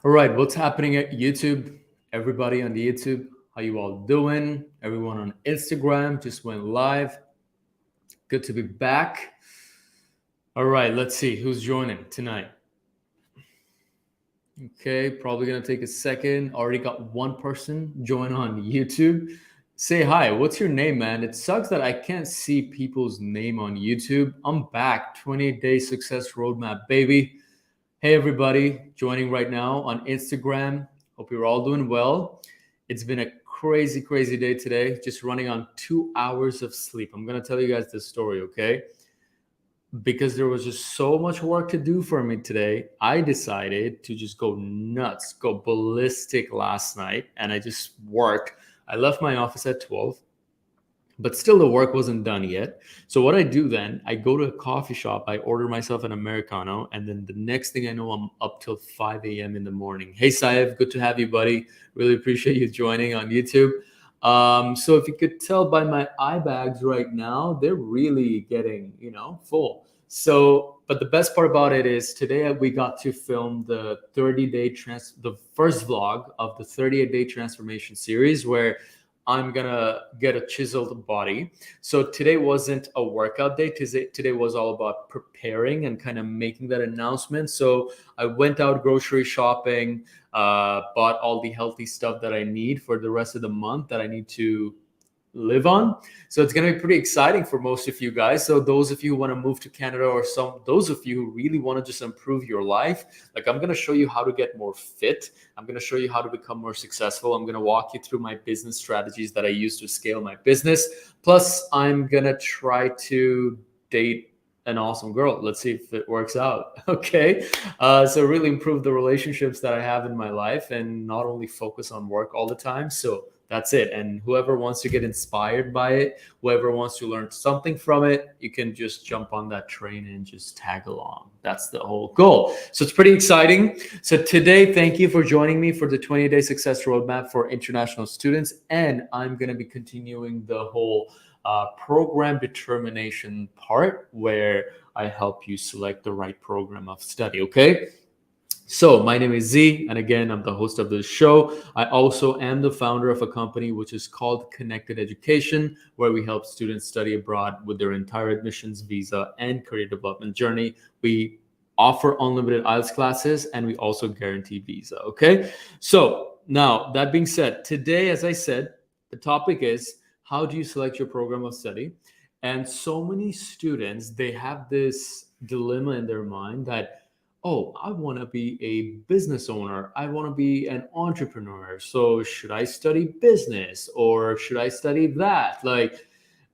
All right, what's happening at YouTube? Everybody on the YouTube, how you all doing? Everyone on Instagram just went live. Good to be back. All right, let's see who's joining tonight. Okay, probably gonna take a second. Already got one person join on YouTube. Say hi. What's your name, man? It sucks that I can't see people's name on YouTube. I'm back. 28-day success roadmap, baby. Hey, everybody, joining right now on Instagram. Hope you're all doing well. It's been a crazy, crazy day today, just running on 2 hours of sleep. I'm going to tell you guys this story, okay? Because there was just so much work to do for me today, I decided to just go nuts, go ballistic last night, and I just worked. I left my office at 12. But still, the work wasn't done yet. So what I do then, I go to a coffee shop, I order myself an Americano, and then the next thing I know, I'm up till 5 a.m. in the morning. Hey, Saev, good to have you, buddy. Really appreciate you joining on YouTube. So if you could tell by my eye bags right now, they're really getting, full. So, but the best part about it is today we got to film the 30-day the first vlog of the 38-day transformation series where I'm gonna get a chiseled body. So today wasn't a workout day. Today was all about preparing and kind of making that announcement. So I went out grocery shopping, bought all the healthy stuff that I need for the rest of the month that I need to live on. So it's going to be pretty exciting for most of you guys. So those of you who want to move to Canada, or those of you who really want to just improve your life, like I'm going to show you how to get more fit. I'm going to show you how to become more successful. I'm going to walk you through my business strategies that I use to scale my business. Plus, I'm going to try to date an awesome girl. Let's see if it works out. Okay. So really improve the relationships that I have in my life and not only focus on work all the time. So that's it. And whoever wants to get inspired by it, whoever wants to learn something from it, you can just jump on that train and just tag along. That's the whole goal. So it's pretty exciting. So today, thank you for joining me for the 20-day success roadmap for international students. And I'm going to be continuing the whole program determination part where I help you select the right program of study. Okay. So my name is Z, and again, I'm the host of this show. I also am the founder of a company which is called Connected Education, where we help students study abroad with their entire admissions, visa, and career development journey. We offer unlimited IELTS classes, and we also guarantee visa, okay? So now, that being said, today, as I said, the topic is, how do you select your program of study? And so many students, they have this dilemma in their mind that, oh, I want to be a business owner. I want to be an entrepreneur. So should I study business or should I study that? Like,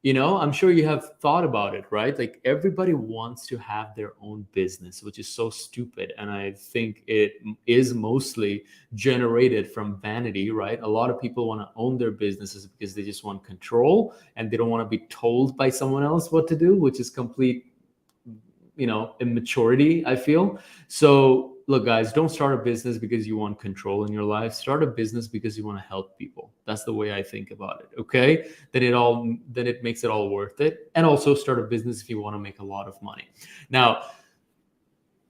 I'm sure you have thought about it, right? Like everybody wants to have their own business, which is so stupid. And I think it is mostly generated from vanity, right? A lot of people want to own their businesses because they just want control and they don't want to be told by someone else what to do, which is complete immaturity, I feel. So look, guys, don't start a business because you want control in your life. Start a business because you want to help people. That's the way I think about it. Okay. Then it makes it all worth it. And also start a business if you want to make a lot of money. Now,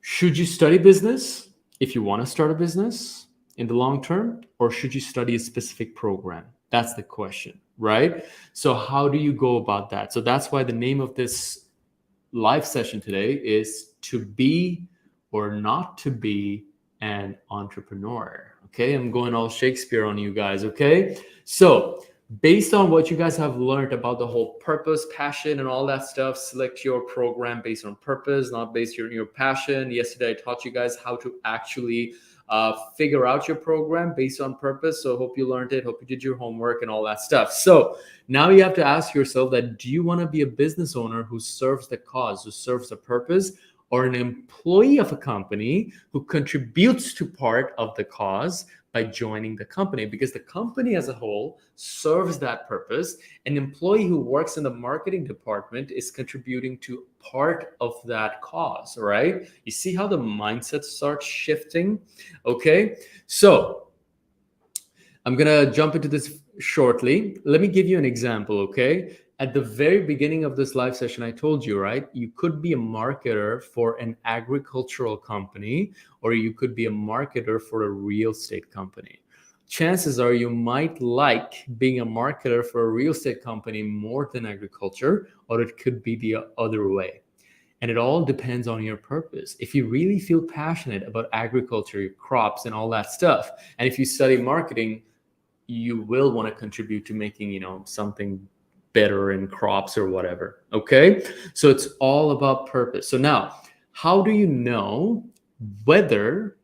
should you study business if you want to start a business in the long term, or should you study a specific program? That's the question, right? So how do you go about that? So that's why the name of this live session today is to be or not to be an entrepreneur. Okay, I'm going all Shakespeare on you guys. Okay, so based on what you guys have learned about the whole purpose, passion, and all that stuff, select your program based on purpose, not based on your passion. Yesterday, I taught you guys how to actually figure out your program based on purpose. So hope you learned it. Hope you did your homework and all that stuff. So now you have to ask yourself that, do you want to be a business owner who serves the cause, who serves the purpose, or an employee of a company who contributes to part of the cause by joining the company? Because the company as a whole serves that purpose. An employee who works in the marketing department is contributing to part of that cause, right? You see how the mindset starts shifting? Okay, so I'm gonna jump into this shortly. Let me give you an example, okay? At the very beginning of this live session, I told you, right? You could be a marketer for an agricultural company, or you could be a marketer for a real estate company. Chances are you might like being a marketer for a real estate company more than agriculture, or it could be the other way. And it all depends on your purpose. If you really feel passionate about agriculture, crops, and all that stuff, and if you study marketing, you will want to contribute to making, something better in crops or whatever. Okay. So it's all about purpose. So now, how do you know whether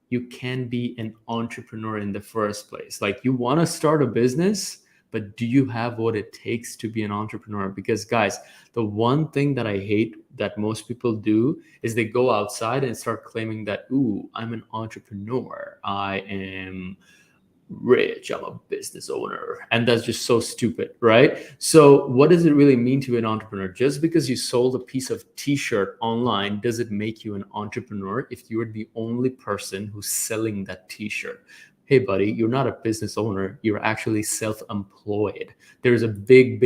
you can be an entrepreneur in the first place? Like, you want to start a business, but do you have what it takes to be an entrepreneur? Because, guys, the one thing that I hate that most people do is they go outside and start claiming that, ooh, I'm an entrepreneur. I am rich, I'm a business owner. And that's just so stupid, right? So what does it really mean to be an entrepreneur? Just because you sold a piece of t-shirt online, does it make you an entrepreneur if you're the only person who's selling that t-shirt? Hey buddy, you're not a business owner, you're actually self-employed. There's a big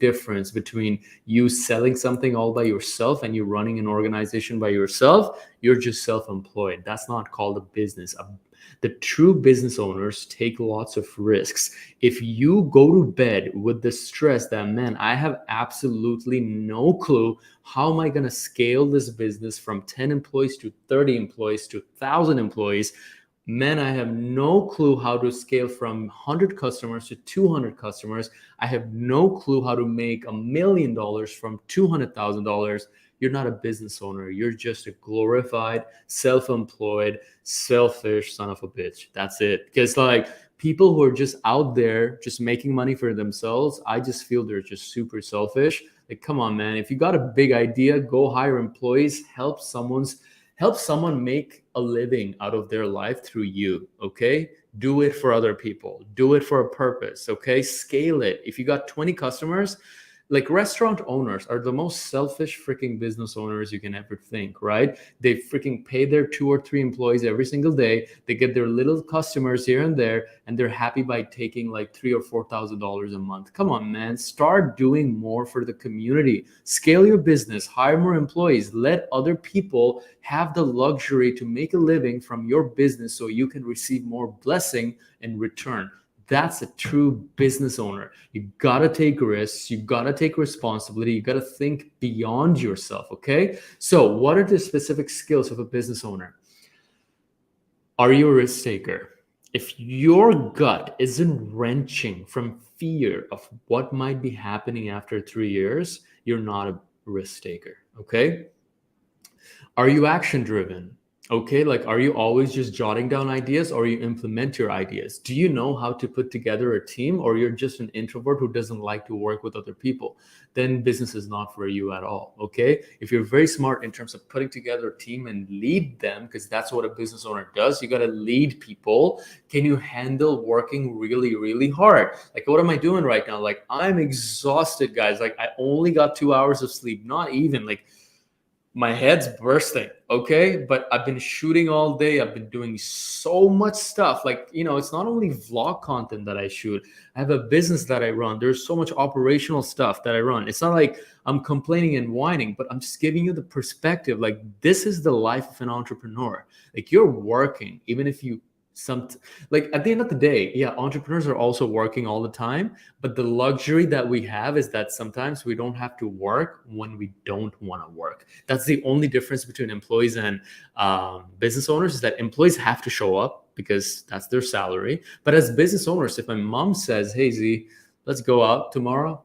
difference between you selling something all by yourself and you running an organization by yourself. You're just self-employed. That's not called a business. The true business owners take lots of risks. If you go to bed with the stress that, man, I have absolutely no clue, how am I going to scale this business from 10 employees to 30 employees to 1,000 employees? Man, I have no clue how to scale from 100 customers to 200 customers. I have no clue how to make $1 million from $200,000. You're not a business owner. You're just a glorified, self-employed, selfish son of a bitch. That's it. Because like people who are just out there just making money for themselves, I just feel they're just super selfish. Like, come on, man. If you got a big idea, go hire employees, help someone make a living out of their life through you. Okay. Do it for other people. Do it for a purpose. Okay. Scale it. If you got 20 customers, like restaurant owners are the most selfish freaking business owners you can ever think, right? They freaking pay their 2 or 3 employees every single day. They get their little customers here and there, and they're happy by taking like $3,000 or $4,000 a month. Come on, man, start doing more for the community. Scale your business, hire more employees, let other people have the luxury to make a living from your business so you can receive more blessing in return. That's a true business owner. You gotta take risks. You gotta take responsibility. You gotta think beyond yourself, okay? So what are the specific skills of a business owner? Are you a risk taker? If your gut isn't wrenching from fear of what might be happening after 3 years, you're not a risk taker, okay? Are you action driven? Okay, like, are you always just jotting down ideas, or you implement your ideas? Do you know how to put together a team, or you're just an introvert who doesn't like to work with other people? Then business is not for you at all. Okay, if you're very smart in terms of putting together a team and lead them, because that's what a business owner does, you got to lead people. Can you handle working really hard? Like, what am I doing right now? Like, I'm exhausted, guys. Like, I only got 2 hours of sleep, not even. Like, my head's bursting, okay? But I've been shooting all day. I've been doing so much stuff. Like, it's not only vlog content that I shoot. I have a business that I run. There's so much operational stuff that I run. It's not like I'm complaining and whining, but I'm just giving you the perspective. Like, this is the life of an entrepreneur. Like, you're working, even if you like at the end of the day, yeah, entrepreneurs are also working all the time, but the luxury that we have is that sometimes we don't have to work when we don't want to work. That's the only difference between employees and business owners, is that employees have to show up because that's their salary. But as business owners, if my mom says, hey Z, let's go out tomorrow,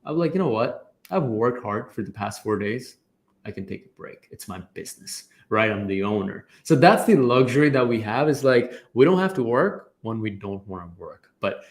I'm like, you know what, I've worked hard for the past 4 days, I can take a break. It's my business, right? I'm the owner. So that's the luxury that we have, is like, we don't have to work when we don't want to work. But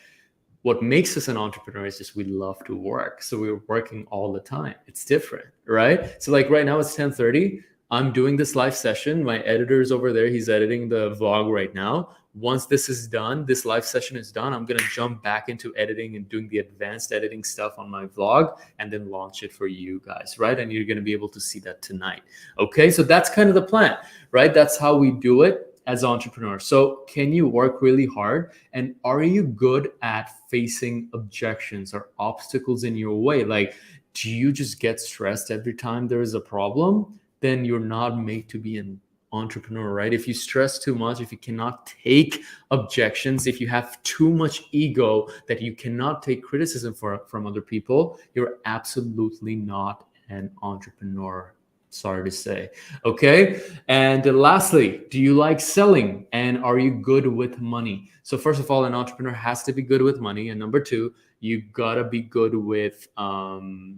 what makes us an entrepreneur is just we love to work. So we're working all the time. It's different, right? So like right now it's 10:30. I'm doing this live session. My editor is over there. He's editing the vlog right now. Once this is done, this live session is done, I'm going to jump back into editing and doing the advanced editing stuff on my vlog and then launch it for you guys, right? And you're going to be able to see that tonight. Okay, so that's kind of the plan, right? That's how we do it. as an entrepreneur. So can you work really hard? And are you good at facing objections or obstacles in your way? Like, do you just get stressed every time there is a problem? Then you're not made to be an entrepreneur, right? If you stress too much, if you cannot take objections, if you have too much ego that you cannot take criticism from other people, you're absolutely not an entrepreneur. Sorry to say. Okay. And lastly, do you like selling and are you good with money? So, first of all, an entrepreneur has to be good with money. And number two, you gotta be good with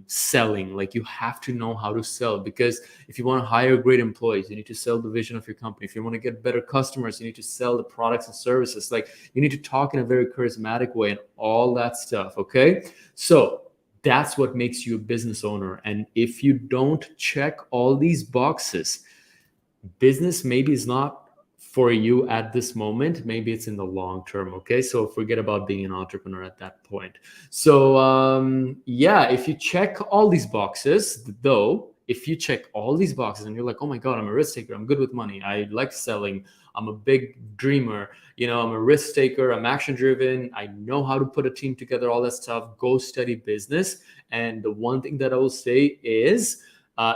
selling. Like, you have to know how to sell, because if you want to hire great employees, you need to sell the vision of your company. If you want to get better customers, you need to sell the products and services. Like, you need to talk in a very charismatic way and all that stuff. Okay. So that's what makes you a business owner. And if you don't check all these boxes, business maybe is not for you at this moment. Maybe it's in the long term. Okay. So forget about being an entrepreneur at that point. So, yeah, if you check all these boxes, though, if you check all these boxes and you're like, oh my God, I'm a risk taker, I'm good with money, I like selling, I'm a big dreamer, I'm a risk taker, I'm action driven, I know how to put a team together, all that stuff, go study business. And the one thing that I will say is,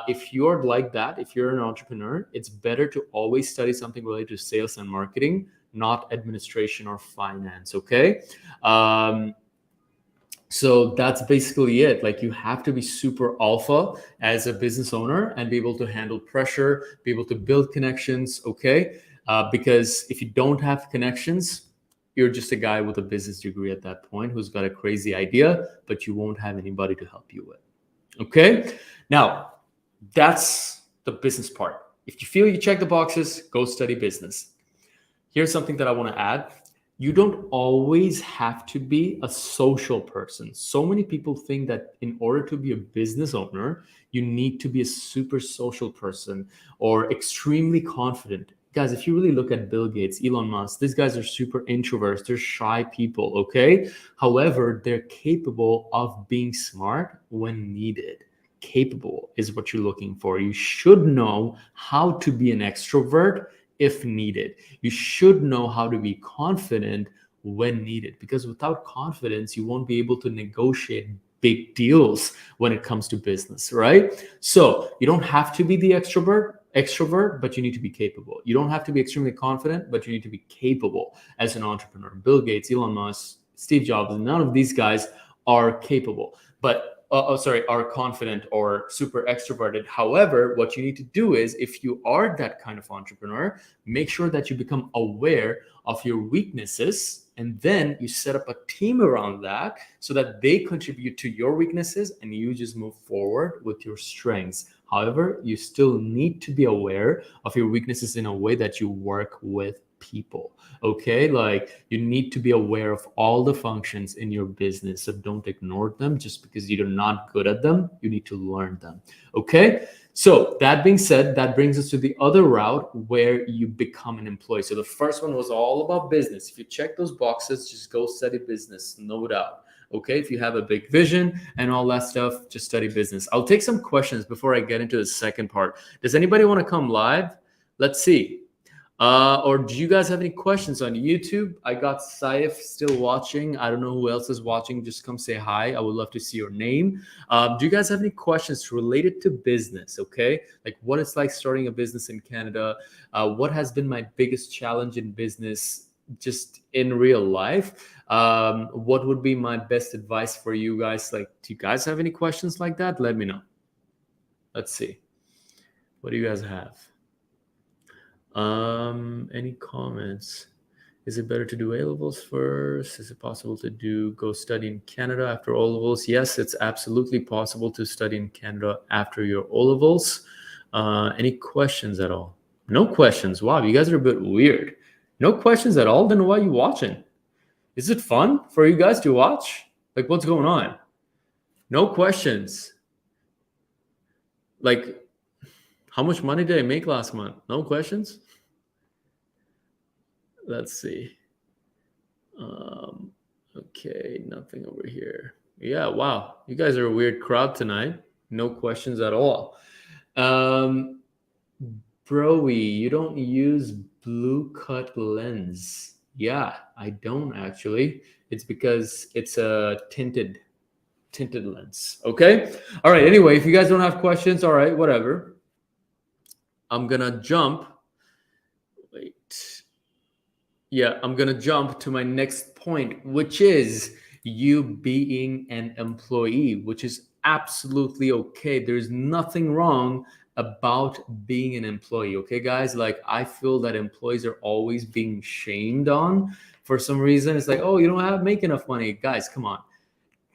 if you're like that, if you're an entrepreneur, it's better to always study something related to sales and marketing, not administration or finance. Okay. So that's basically it. Like, you have to be super alpha as a business owner and be able to handle pressure, be able to build connections. Okay. Because if you don't have connections, you're just a guy with a business degree at that point who's got a crazy idea, but you won't have anybody to help you with. Okay. Now, that's the business part. If you feel you check the boxes, go study business. Here's something that I want to add. You don't always have to be a social person. So many people think that in order to be a business owner, you need to be a super social person or extremely confident. Guys, if you really look at Bill Gates, Elon Musk, these guys are super introverts. They're shy people, okay? However, they're capable of being smart when needed. Capable is what you're looking for. You should know how to be an extrovert if needed. You should know how to be confident when needed, because without confidence, you won't be able to negotiate big deals when it comes to business, right? So you don't have to be the extrovert, but you need to be capable. You don't have to be extremely confident, but you need to be capable as an entrepreneur. Bill Gates, Elon Musk, Steve Jobs, none of these guys are capable, but are confident or super extroverted. However, what you need to do is, if you are that kind of entrepreneur, make sure that you become aware of your weaknesses, and then you set up a team around that so that they contribute to your weaknesses and you just move forward with your strengths. However, you still need to be aware of your weaknesses in a way that you work with people. Okay. Like, you need to be aware of all the functions in your business. So don't ignore them just because you're not good at them. You need to learn them. Okay. So that being said, that brings us to the other route where you become an employee. So the first one was all about business. If you check those boxes, just go study business, no doubt. Okay. If you have a big vision and all that stuff, just study business. I'll take some questions before I get into the second part. Does anybody want to come live? Let's see. Or do you guys have any questions on YouTube? I got Saif still watching. I don't know who else is watching. Just come say hi. I would love to see your name. Do you guys have any questions related to business? Okay. Like, what it's like starting a business in Canada. What has been my biggest challenge in business just in real life? What would be my best advice for you guys? Like, do you guys have any questions like that? Let me know. Let's see. What do you guys have? Any comments? Is it better to do A levels first? Is it possible to go study in Canada after O levels? Yes, it's absolutely possible to study in Canada after your O levels. Any questions at all? No questions. Wow, you guys are a bit weird. No questions at all. Then why are you watching? Is it fun for you guys to watch? Like, what's going on? No questions. Like, how much money did I make last month? No questions? Let's see. Okay, nothing over here. Yeah, wow. You guys are a weird crowd tonight. No questions at all. Broy, you don't use blue cut lens. Yeah, I don't actually. It's because it's a tinted lens. Okay. All right. Anyway, if you guys don't have questions, all right, whatever. I'm gonna jump. Wait. Yeah, I'm gonna jump to my next point, which is you being an employee, which is absolutely okay. There's nothing wrong about being an employee. Okay, guys. Like I feel that employees are always being shamed on for some reason. It's like, oh, you don't have make enough money, guys. Come on,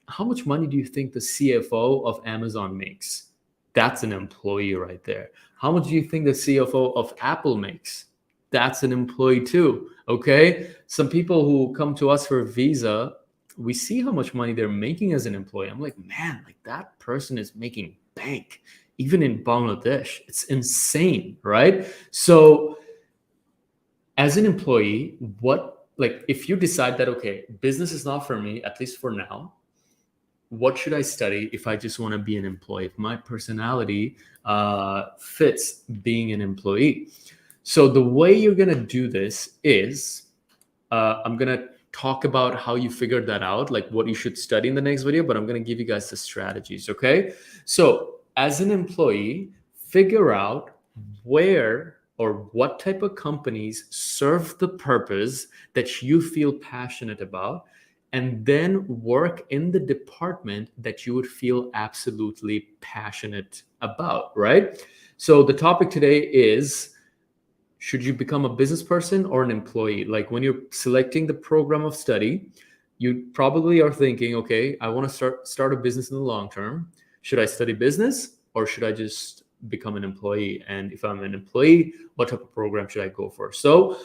how much money do you think the CFO of Amazon makes? That's an employee right there. How much do you think the CFO of Apple makes? That's an employee too. Okay. Some people who come to us for a visa, we see how much money they're making as an employee. I'm like, man, like that person is making bank, even in Bangladesh. It's insane, right? So, as an employee, what, like, if you decide that, okay, business is not for me, at least for now, what should I study if I just want to be an employee? If my personality fits being an employee. So the way you're going to do this is I'm going to talk about how you figured that out, like what you should study in the next video, but I'm going to give you guys the strategies. Okay. So as an employee, figure out where or what type of companies serve the purpose that you feel passionate about, and then work in the department that you would feel absolutely passionate about, right? So the topic today is, should you become a business person or an employee? Like when you're selecting the program of study, you probably are thinking, okay, I want to start a business in the long term. Should I study business or should I just become an employee? And if I'm an employee, what type of program should I go for? So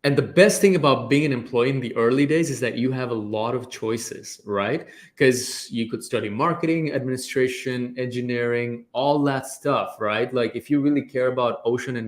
and the best thing about being an employee in the early days is that you have a lot of choices, right? Because you could study marketing, administration, engineering, all that stuff, right? Like if you really care about ocean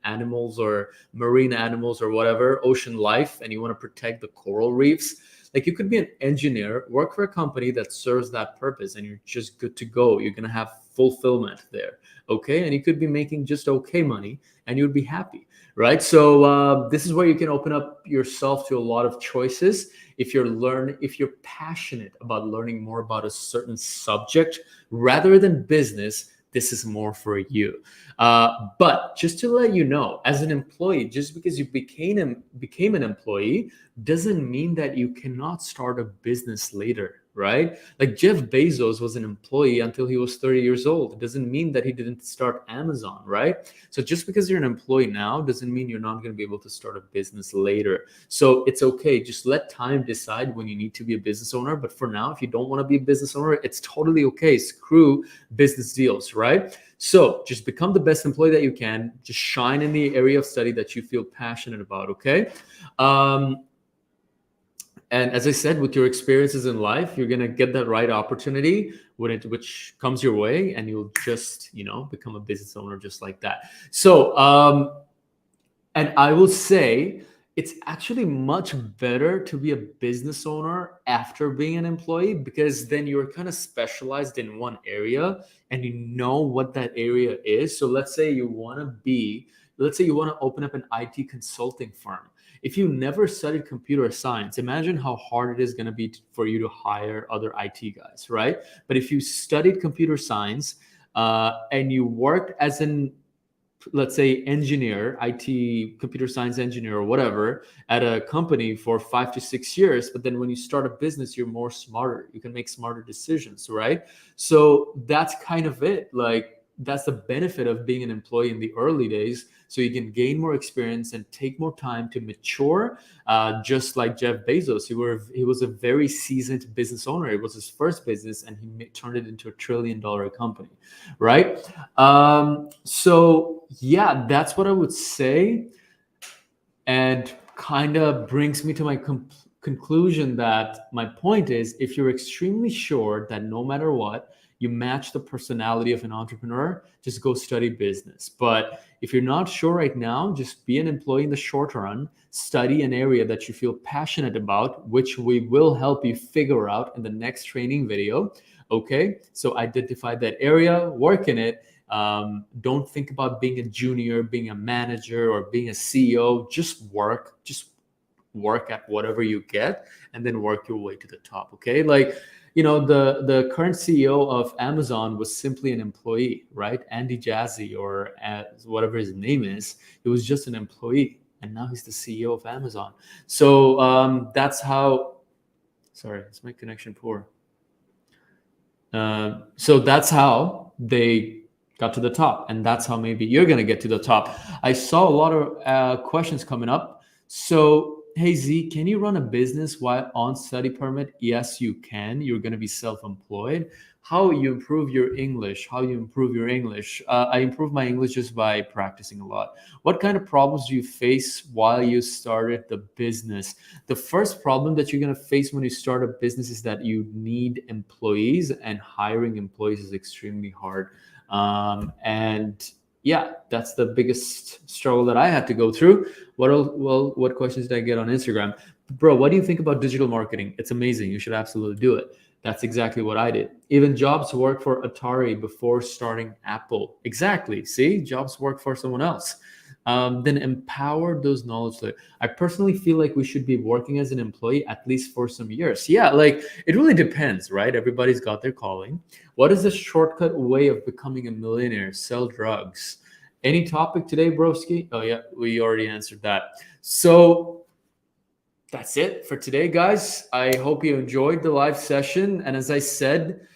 animals or marine animals or whatever, ocean life, and you want to protect the coral reefs, like you could be an engineer, work for a company that serves that purpose, and you're just good to go. You're gonna have fulfillment there, okay? And you could be making just okay money, and you'd be happy, right? So this is where you can open up yourself to a lot of choices. If you're passionate about learning more about a certain subject rather than business, this is more for you. But just to let you know, as an employee, just because you became an employee doesn't mean that you cannot start a business later, right? Like Jeff Bezos was an employee until he was 30 years old. It doesn't mean that he didn't start Amazon, right? So just because you're an employee now doesn't mean you're not going to be able to start a business later. So it's okay. Just let time decide when you need to be a business owner. But for now, if you don't want to be a business owner, it's totally okay. Screw business deals, right? So just become the best employee that you can. Just shine in the area of study that you feel passionate about, okay? And as I said, with your experiences in life, you're gonna get that right opportunity which comes your way, and you'll just, become a business owner just like that. So, and I will say, it's actually much better to be a business owner after being an employee, because then you're kind of specialized in one area and you know what that area is. So let's say you want to open up an IT consulting firm. If you never studied computer science, imagine how hard it is going to be for you to hire other IT guys, right? But if you studied computer science and you worked as an, let's say, engineer, IT, computer science engineer or whatever, at a company for 5 to 6 years, but then when you start a business, you're more smarter. You can make smarter decisions, right? So that's kind of it. Like that's the benefit of being an employee in the early days. So you can gain more experience and take more time to mature, just like Jeff Bezos. He was a very seasoned business owner. It was his first business, and he turned it into $1 trillion company, right? So yeah, that's what I would say, and kind of brings me to my conclusion that my point is, if you're extremely sure that no matter what, you match the personality of an entrepreneur, just go study business. But if you're not sure right now, just be an employee in the short run, study an area that you feel passionate about, which we will help you figure out in the next training video. Okay, so identify that area, work in it. Don't think about being a junior, being a manager, or being a CEO. Just work at whatever you get, and then work your way to the top. Okay, like the current CEO of Amazon was simply an employee, right? Andy Jassy, or whatever his name is. He was just an employee, and now he's the CEO of Amazon. So that's how. Sorry, is my connection poor? So that's how they got to the top, and that's how maybe you're gonna get to the top. I saw a lot of questions coming up. So, hey Z, can you run a business while on study permit? Yes, you can. You're gonna be self-employed. How you improve your English? How you improve your English? I improve my English just by practicing a lot. What kind of problems do you face while you started the business? The first problem that you're going to face when you start a business is that you need employees, and hiring employees is extremely hard. And yeah, that's the biggest struggle that I had to go through. What questions did I get on Instagram? Bro, what do you think about digital marketing? It's amazing. You should absolutely do it. That's exactly what I did. Even Jobs worked for Atari before starting Apple. Exactly. See, Jobs worked for someone else. Then empower those knowledge. I personally feel like we should be working as an employee at least for some years. Yeah, like it really depends, right? Everybody's got their calling. What is the shortcut way of becoming a millionaire? Sell drugs. Any topic today, broski? Oh yeah, we already answered that. So that's it for today, guys. I hope you enjoyed the live session. And as I said,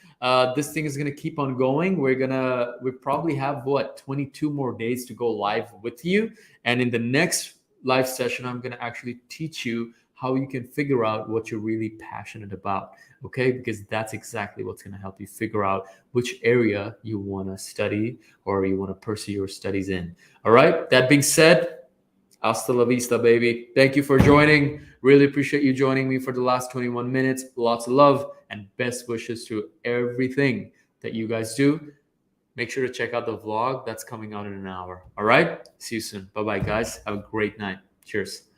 this thing is going to keep on going. We probably have 22 more days to go live with you. And in the next live session, I'm going to actually teach you how you can figure out what you're really passionate about. Okay, because that's exactly what's going to help you figure out which area you want to study or you want to pursue your studies in. All right, that being said, hasta la vista, baby. Thank you for joining. Really appreciate you joining me for the last 21 minutes. Lots of love and best wishes to everything that you guys do. Make sure to check out the vlog that's coming out in an hour. All right? See you soon. Bye-bye, guys. Have a great night. Cheers.